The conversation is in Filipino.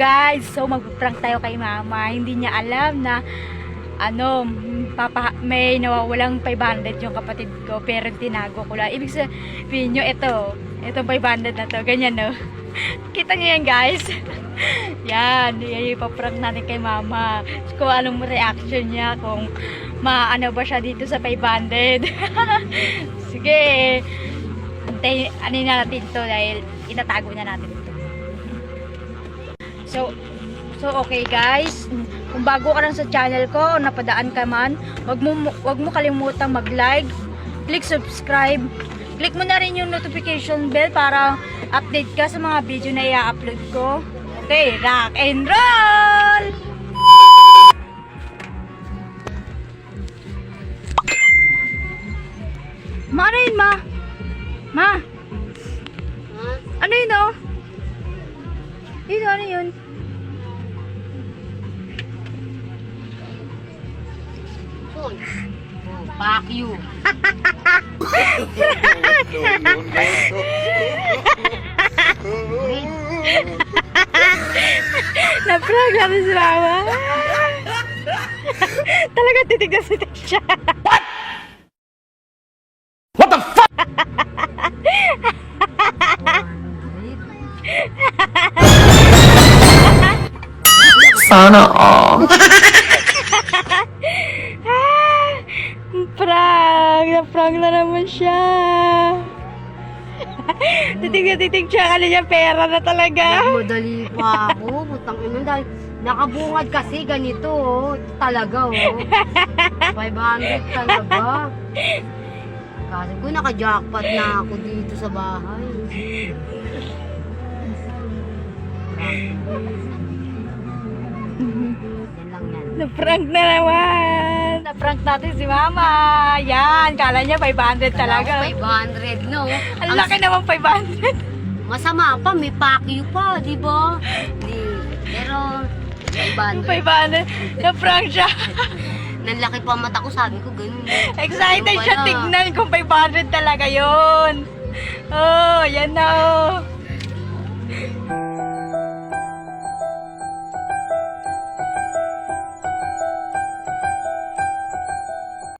guys, so mag-prank tayo kay mama. Hindi niya alam na may nawawalang 500 yung kapatid ko, pero tinago ko lang. Ibig sabihin nyo, itong 500 na to, ganyan no. Kita niyo yan guys. Yan ipaprank natin kay mama. Kung anong reaction niya, kung maano ba siya dito sa 500. Sige, antayin na natin to dahil itatago na natin ito. So okay guys, kung bago ka lang sa channel ko o napadaan ka man, wag mo kalimutang mag-like, click subscribe, click mo na rin yung notification bell para update ka sa mga video na i-upload ko. Okay, rock and roll! Ma, ano yun, ma? Ma? Ano yun, oh? Ano yun? Fuck you. Na-prank natin si mama. Talaga titig na siya. What? What the fuck? Sana all. Na-prank na naman siya. Titig na titig siya. Kala niya pera na talaga. Nagmadali pa ako. Putang ina dahil nakabungad kasi ganito oh. Ito talaga oh. 500 talaga. Kasi ko naka-jackpot na ako dito sa bahay. Yan lang yan. Na-prank na naman. Na-prank natin si mama. Yan. Kala niya 500 talaga. 500 no. Ang laki naman 500. Masama pa, may pakyo pa, di ba? Pero 500. 500. Na-prank siya. Nanlaki pa mata ko, sabi ko ganun. Excited Ano siya pala? tignan kung 500 talaga yun. Oh, yan na oh.